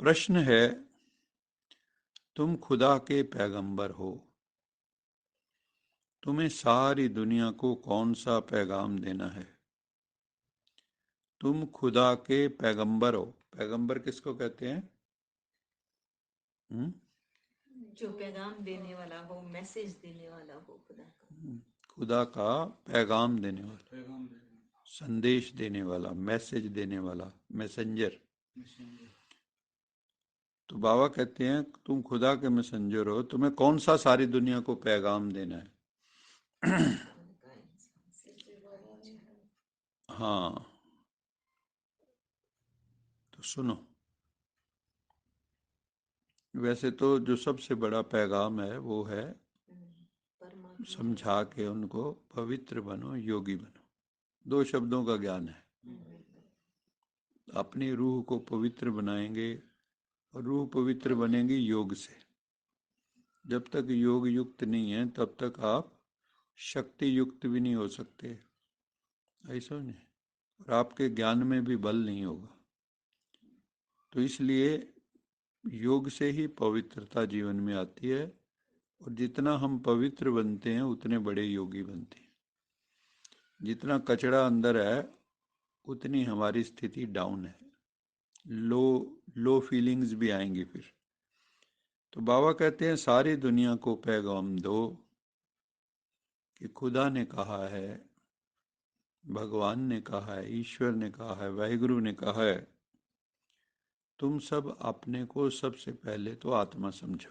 प्रश्न है, तुम खुदा के पैगंबर हो, तुम्हें सारी दुनिया को कौन सा पैगाम देना है? तुम खुदा के पैगंबर हो। पैगंबर किसको कहते हैं? जो पैगाम देने वाला हो, मैसेज देने वाला हो, खुदा का। खुदा का पैगाम देने वाला, संदेश देने वाला, मैसेज देने वाला, मैसेंजर। तो बाबा कहते हैं तुम खुदा के मैसेंजर हो, तुम्हें कौन सा सारी दुनिया को पैगाम देना है? हाँ, तो सुनो। वैसे तो जो सबसे बड़ा पैगाम है वो है समझा के उनको पवित्र बनो, योगी बनो। 2 शब्दों का ज्ञान है। अपनी रूह को पवित्र बनाएंगे और रूह पवित्र बनेगी योग से। जब तक योग युक्त नहीं है तब तक आप शक्ति युक्त भी नहीं हो सकते, ऐसा नहीं। और आपके ज्ञान में भी बल नहीं होगा। तो इसलिए योग से ही पवित्रता जीवन में आती है, और जितना हम पवित्र बनते हैं उतने बड़े योगी बनते हैं। जितना कचरा अंदर है उतनी हमारी स्थिति डाउन है, लो लो फीलिंग्स भी आएंगी फिर। तो बाबा कहते हैं सारी दुनिया को पैगाम दो कि खुदा ने कहा है, भगवान ने कहा है, ईश्वर ने कहा है, वाहिगुरु ने कहा है, तुम सब अपने को सबसे पहले तो आत्मा समझो।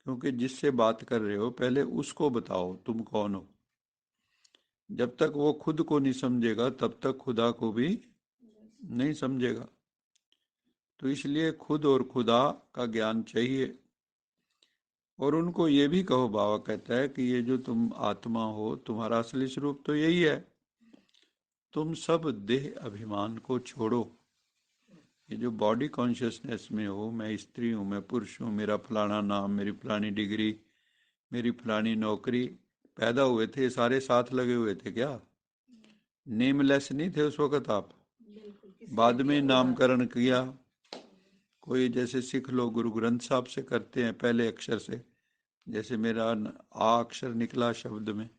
क्योंकि जिससे बात कर रहे हो पहले उसको बताओ तुम कौन हो। जब तक वो खुद को नहीं समझेगा तब तक खुदा को भी नहीं समझेगा। तो इसलिए खुद और खुदा का ज्ञान चाहिए। और उनको ये भी कहो, बाबा कहता है कि ये जो तुम आत्मा हो तुम्हारा असली स्वरूप तो यही है। तुम सब देह अभिमान को छोड़ो। ये जो बॉडी कॉन्शियसनेस में हो, मैं स्त्री हूँ, मैं पुरुष हूँ, मेरा फलाना नाम, मेरी फलानी डिग्री, मेरी फलानी नौकरी, पैदा हुए थे सारे साथ लगे हुए थे क्या? नेमलेस नहीं थे उस वक्त आप? बाद में नामकरण किया। कोई जैसे सिख लोग गुरु ग्रंथ साहब से करते हैं पहले अक्षर से, जैसे मेरा आ अक्षर निकला शब्द में,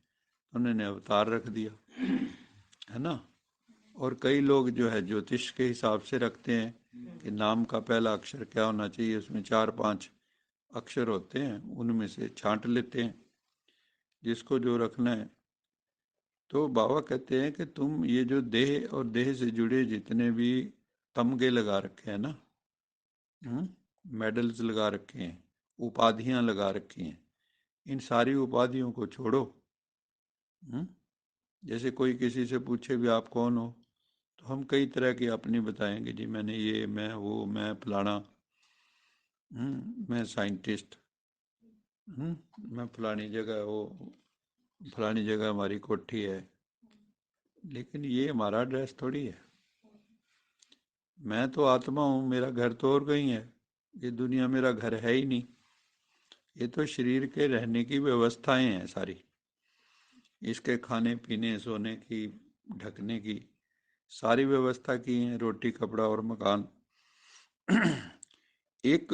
उन्होंने अवतार रख दिया, है ना। और कई लोग जो है ज्योतिष के हिसाब से रखते हैं कि नाम का पहला अक्षर क्या होना चाहिए, उसमें 4-5 अक्षर होते हैं, उनमें से छांट लेते हैं जिसको जो रखना है। तो बाबा कहते हैं कि तुम ये जो देह और देह से जुड़े जितने भी तमगे लगा रखे हैं ना, मेडल्स लगा रखे हैं, उपाधियां लगा रखी हैं, इन सारी उपाधियों को छोड़ो। जैसे कोई किसी से पूछे भी आप कौन हो, तो हम कई तरह की अपनी बताएंगे, जी मैंने ये, मैं वो, मैं फलाना, मैं साइंटिस्ट, मैं फलानी जगह वो, फलानी जगह हमारी कोठी है। लेकिन ये हमारा ड्रेस थोड़ी है। मैं तो आत्मा हूँ, मेरा घर तो और कहीं है। ये दुनिया मेरा घर है ही नहीं। ये तो शरीर के रहने की व्यवस्थाएं हैं सारी, इसके खाने पीने सोने की ढकने की सारी व्यवस्था की है, रोटी कपड़ा और मकान। एक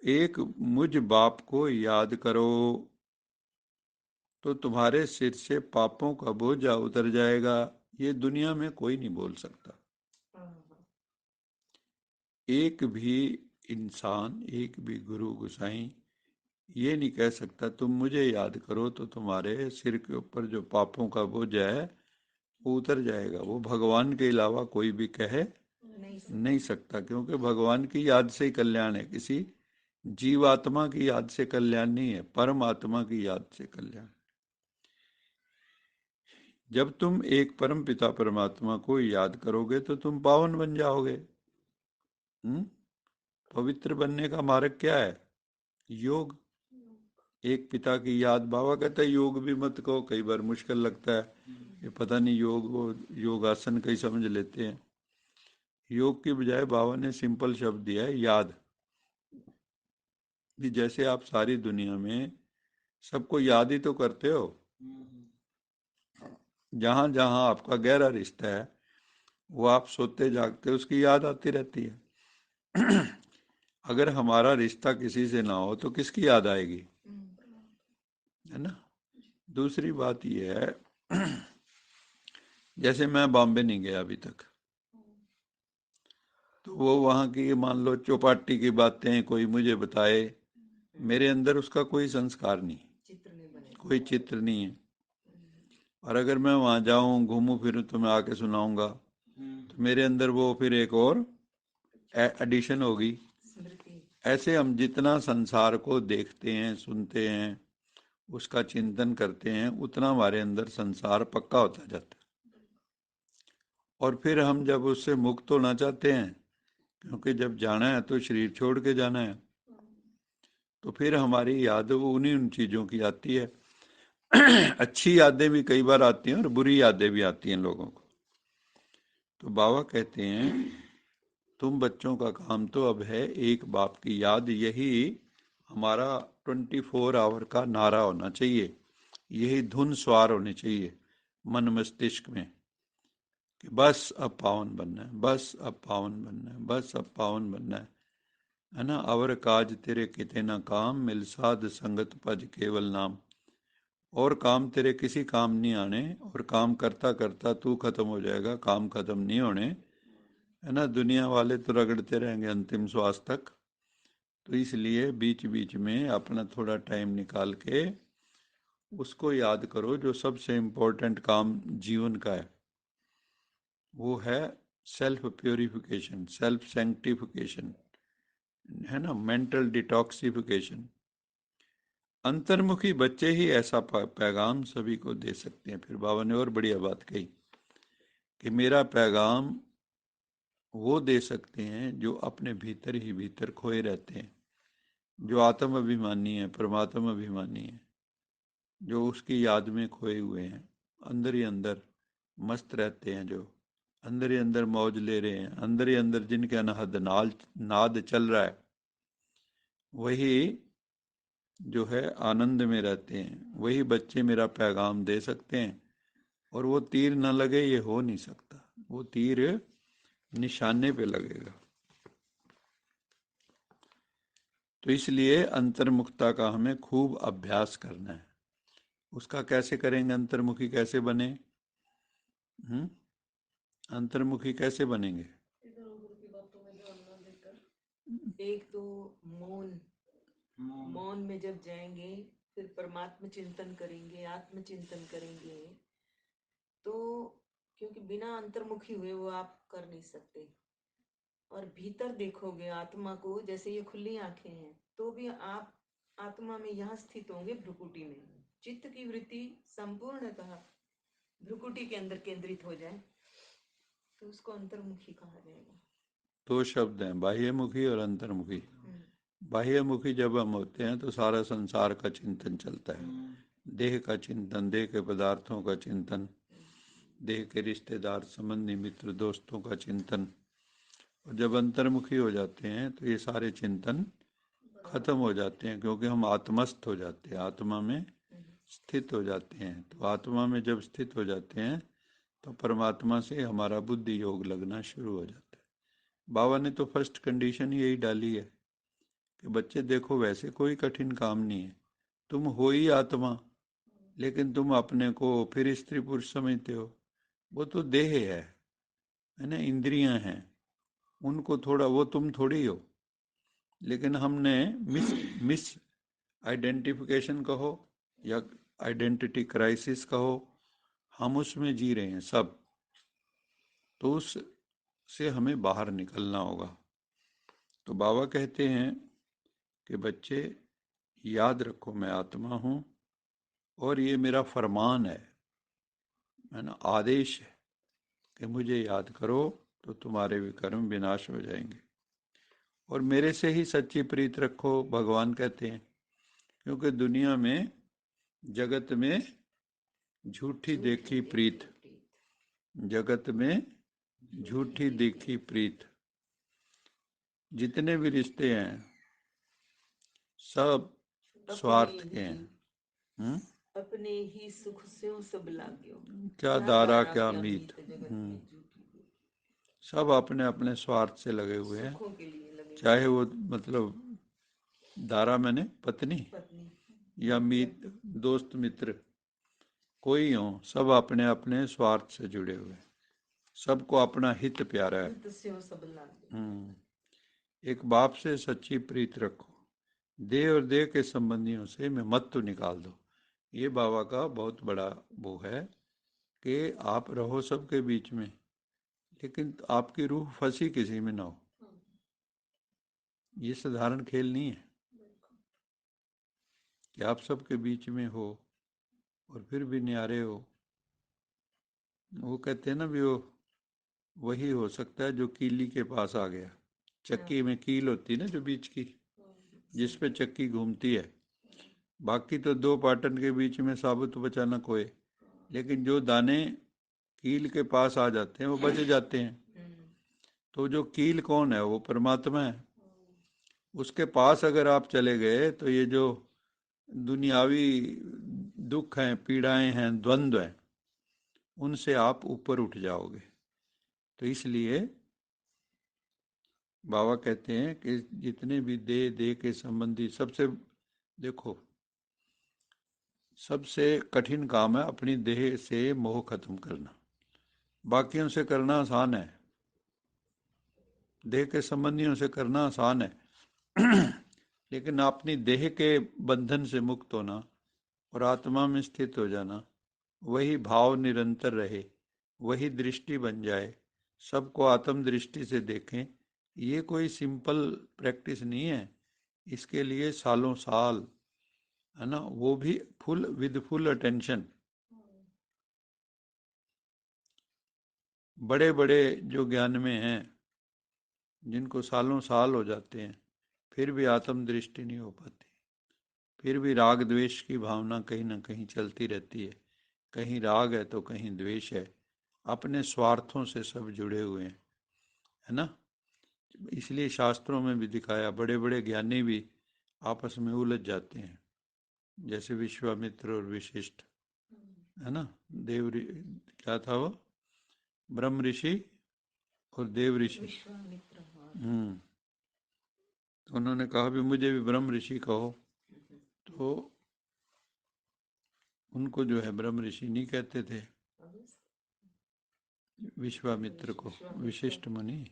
एक मुझ बाप को याद करो तो तुम्हारे सिर से पापों का बोझा उतर जाएगा। ये दुनिया में कोई नहीं बोल सकता। एक भी इंसान, एक भी गुरु गुसाई ये नहीं कह सकता तुम मुझे याद करो तो तुम्हारे सिर के ऊपर जो पापों का बोझ है वो उतर जाएगा। वो भगवान के अलावा कोई भी कहे नहीं सकता, क्योंकि भगवान की याद से ही कल्याण है। किसी जीवात्मा की याद से कल्याण नहीं है, परमात्मा की याद से कल्याण। जब तुम एक परम पिता परमात्मा को याद करोगे तो तुम पावन बन जाओगे। पवित्र बनने का मार्ग क्या है? योग। एक पिता की याद। बाबा कहता है योग भी मत कहो, कई बार मुश्किल लगता है, ये पता नहीं योग वो योगासन कई समझ लेते हैं। योग की बजाय बाबा ने सिंपल शब्द दिया है, याद। कि जैसे आप सारी दुनिया में सबको याद ही तो करते हो, जहां जहां आपका गहरा रिश्ता है वो आप सोते जागते उसकी याद आती रहती है। अगर हमारा रिश्ता किसी से ना हो तो किसकी याद आएगी, है ना। दूसरी बात यह है, जैसे मैं बॉम्बे नहीं गया अभी तक, तो वो वहाँ की मान लो चौपाटी की बातें कोई मुझे बताए, मेरे अंदर उसका कोई संस्कार नहीं, चित्र नहीं बनेगा। कोई चित्र नहीं है। और अगर मैं वहाँ जाऊँ घूमूं फिरूं तो मैं आके सुनाऊंगा, तो मेरे अंदर वो फिर एक और एडिशन होगी। स्मृति। ऐसे हम जितना संसार को देखते हैं सुनते हैं उसका चिंतन करते हैं, उतना हमारे अंदर संसार पक्का होता जाता है। और फिर हम जब उससे मुक्त होना चाहते हैं, क्योंकि जब जाना है तो शरीर छोड़ के जाना है, तो फिर हमारी याद वो उन्हीं उन चीज़ों की आती है। अच्छी यादें भी कई बार आती हैं और बुरी यादें भी आती हैं लोगों को। तो बाबा कहते हैं तुम बच्चों का काम तो अब है एक बाप की याद, यही हमारा 24 आवर का नारा होना चाहिए, यही धुन स्वार होनी चाहिए मन मस्तिष्क में, कि बस अब पावन बनना है, बस अब पावन बनना है, बस अब पावन बनना है ना। अवर काज तेरे किते ना काम, मिल साध संगत भज केवल नाम। और काम तेरे किसी काम नहीं आने, और काम करता करता तू खत्म हो जाएगा, काम खत्म नहीं होने, है ना। दुनिया वाले तो रगड़ते रहेंगे अंतिम श्वास तक। तो इसलिए बीच बीच में अपना थोड़ा टाइम निकाल के उसको याद करो जो सबसे इम्पोर्टेंट काम जीवन का है, वो है सेल्फ प्योरिफिकेशन, सेल्फ सैंक्टिफिकेशन, है ना, मेंटल डिटॉक्सिफिकेशन। अंतर्मुखी बच्चे ही ऐसा पैगाम सभी को दे सकते हैं। फिर बाबा ने और बढ़िया बात कही कि मेरा पैगाम वो दे सकते हैं जो अपने भीतर ही भीतर खोए रहते हैं, जो आत्म अभिमानी है, परमात्मा अभिमानी है, जो उसकी याद में खोए हुए हैं, अंदर ही अंदर मस्त रहते हैं, जो अंदर ही अंदर मौज ले रहे हैं, अंदर ही अंदर जिनके अनहद नाद चल रहा है, वही जो है आनंद में रहते हैं, वही बच्चे मेरा पैगाम दे सकते हैं। और वो तीर न लगे ये हो नहीं सकता, वो तीर निशाने पे लगेगा। तो इसलिए अंतर्मुखता का हमें खूब अभ्यास करना है। उसका कैसे करेंगे, अंतर्मुखी कैसे बने? अंतर्मुखी कैसे बनेंगे? एक तो मौन, मौन में जब जाएंगे, फिर परमात्मा चिंतन करेंगे, आत्म चिंतन करेंगे, तो क्योंकि बिना अंतर्मुखी हुए वो आप कर नहीं सकते। और भीतर देखोगे आत्मा को, जैसे ये खुली आंखें हैं, तो भी आप आत्मा में यहाँ स्थित होंगे, भ्रुकुटी में। चित्त की वृत्ति संपूर्णतः भ्रुकुटी के अंदर केंद्रित हो जाए तो उसको अंतर्मुखी कहा जाएगा। दो शब्द हैं, बाह्यमुखी और अंतर्मुखी। बाह्यमुखी जब हम होते हैं तो सारा संसार का चिंतन चलता है, देह का चिंतन, देह के पदार्थों का चिंतन, देह के रिश्तेदार संबंधी मित्र दोस्तों का चिंतन। और जब अंतर्मुखी हो जाते हैं तो ये सारे चिंतन खत्म हो जाते हैं, क्योंकि हम आत्मस्थ हो जाते हैं, आत्मा में स्थित हो जाते हैं। तो आत्मा में जब स्थित हो जाते हैं तो परमात्मा से हमारा बुद्धि योग लगना शुरू हो जाता है। बाबा ने तो फर्स्ट कंडीशन यही डाली है कि बच्चे देखो वैसे कोई कठिन काम नहीं है, तुम हो ही आत्मा, लेकिन तुम अपने को फिर स्त्री पुरुष समझते हो, वो तो देह है ना, इंद्रियां हैं, उनको थोड़ा, वो तुम थोड़ी हो। लेकिन हमने मिस मिस आइडेंटिफिकेशन कहो या आइडेंटिटी क्राइसिस कहो, हम उसमें जी रहे हैं सब। तो उससे हमें बाहर निकलना होगा। तो बाबा कहते हैं कि बच्चे याद रखो मैं आत्मा हूँ, और ये मेरा फरमान है ना, आदेश है कि मुझे याद करो तो तुम्हारे विकर्म विनाश हो जाएंगे। और मेरे से ही सच्ची प्रीत रखो, भगवान कहते हैं, क्योंकि दुनिया में, जगत में झूठी देखी प्रीत, जगत में झूठी देखी प्रीत, जितने भी रिश्ते हैं सब स्वार्थ के हैं। अपने ही सुख से सब लाग्यो, क्या क्या दारा दारा क्या क्या मीत, मीत जगत में झूठी। सब अपने अपने स्वार्थ से लगे हुए हैं। सुखों के लिए लगे चाहे वो मतलब दारा मैंने पत्नी पत्नी या दोस्त मित्र कोई हो, सब अपने अपने स्वार्थ से जुड़े हुए, सबको अपना हित प्यारा है। हित से वो सब लागे। एक बाप से सच्ची प्रीत रखो, देह और देह के संबंधियों से में मत तो निकाल दो। ये बाबा का बहुत बड़ा वो है कि आप रहो सबके बीच में, लेकिन आपकी रूह फंसी किसी में ना हो। ये साधारण खेल नहीं है कि आप सबके बीच में हो और फिर भी न्यारे हो। वो कहते हैं ना भी वो वही हो सकता है जो कीली के पास आ गया। चक्की में कील होती है ना जो बीच की, जिस पे चक्की घूमती है। बाकी तो दो पाटन के बीच में साबुत बचा न कोई, लेकिन जो दाने कील के पास आ जाते हैं वो बच जाते हैं। तो जो कील कौन है? वो परमात्मा है। उसके पास अगर आप चले गए तो ये जो दुनियावी दुख हैं, पीड़ाएं हैं, द्वंद्व हैं, उनसे आप ऊपर उठ जाओगे। तो इसलिए बाबा कहते हैं कि जितने भी देह के संबंधी सबसे, देखो सबसे कठिन काम है अपनी देह से मोह खत्म करना। बाकियों से करना आसान है, देह के संबंधियों से करना आसान है लेकिन अपनी देह के बंधन से मुक्त होना और आत्मा में स्थित हो जाना, वही भाव निरंतर रहे, वही दृष्टि बन जाए, सबको आत्म दृष्टि से देखें, ये कोई सिंपल प्रैक्टिस नहीं है। इसके लिए सालों साल, है ना, वो भी फुल अटेंशन। बड़े बड़े जो ज्ञान में हैं, जिनको सालों साल हो जाते हैं, फिर भी आत्म दृष्टि नहीं हो पाती, फिर भी राग द्वेष की भावना कहीं ना कहीं चलती रहती है। कहीं राग है तो कहीं द्वेष है। अपने स्वार्थों से सब जुड़े हुए हैं, है ना। इसलिए शास्त्रों में भी दिखाया, बड़े बड़े ज्ञानी भी आपस में उलझ जाते हैं, जैसे विश्वामित्र और विशिष्ट, है ना। देव क्या था वो, ब्रह्म ऋषि और देव ऋषि। तो उन्होंने कहा भी मुझे भी ब्रह्म ऋषि कहो, तो उनको जो है ब्रह्म ऋषि नहीं कहते थे, विश्वामित्र को विशिष्ट मुनि।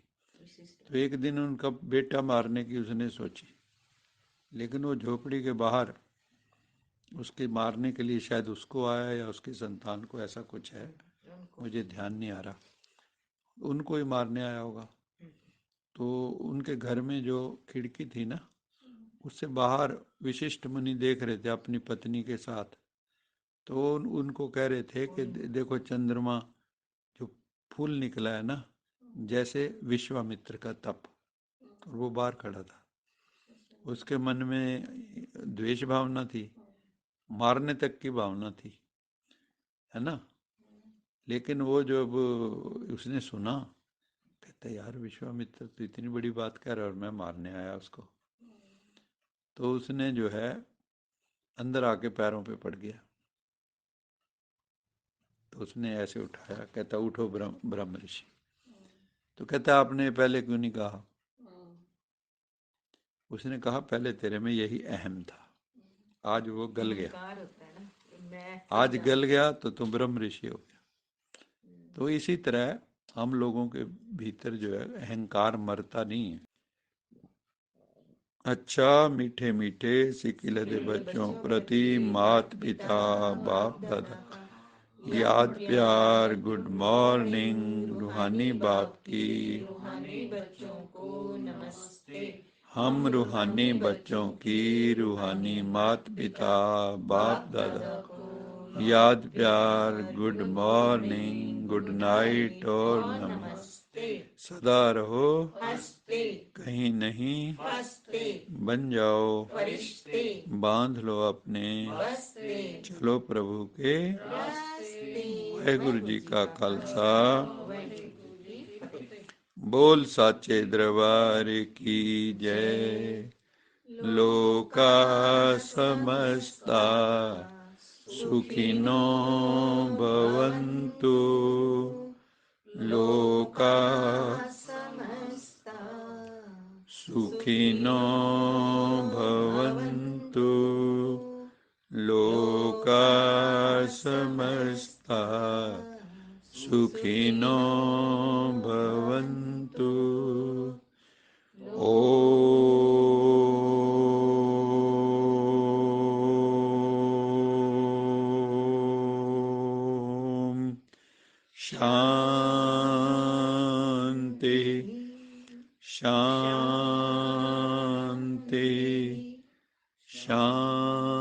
तो एक दिन उनका बेटा मारने की उसने सोची, लेकिन वो झोपड़ी के बाहर उसके मारने के लिए शायद उसको आया या उसकी संतान को, ऐसा कुछ है, मुझे ध्यान नहीं आ रहा, उनको ही मारने आया होगा। तो उनके घर में जो खिड़की थी ना, उससे बाहर विशिष्ट मुनि देख रहे थे अपनी पत्नी के साथ। तो उनको कह रहे थे कि देखो चंद्रमा जो फूल निकला है ना, जैसे विश्वामित्र का तप। और वो बाहर खड़ा था, उसके मन में द्वेष भावना थी, मारने तक की भावना थी, है ना। लेकिन वो जब उसने सुना, कहते यार विश्वामित्र तो इतनी बड़ी बात कह रहा है और मैं मारने आया उसको। तो उसने जो है अंदर आके पैरों पे पड़ गया। तो उसने ऐसे उठाया, कहता उठो ब्रह्म ऋषि। तो कहता आपने पहले क्यों नहीं कहा? उसने कहा पहले तेरे में यही अहम था, आज वो गल गया, आज गल गया तो तुम ब्रह्म ऋषि हो गया। तो इसी तरह हम लोगों के भीतर जो है अहंकार मरता नहीं है। अच्छा मीठे मीठे सिकिलदे बच्चों प्रति मात पिता बाप दादा याद प्यार, गुड मॉर्निंग रूहानी बाप की। रूहानी बच्चों को नमस्ते। हम रूहानी बच्चों की रूहानी मात पिता बाप दादा याद प्यार, गुड मॉर्निंग, गुड नाइट और नमस्ते। सदा रहो हंसते, कहीं नहीं फंसते, बन जाओ फरिश्ते, बांध लो अपने बस्ते, चलो प्रभु के रास्ते। वाहेगुरु जी का खालसा, बोल साचे दरबार की जय। लोका समस्ता सुखिनो भवन्तु, लोका समस्ता सुखिनो भवन्तु लोका समस्ता सुखिनो भवन्तु। ओम शांति शांति शांति।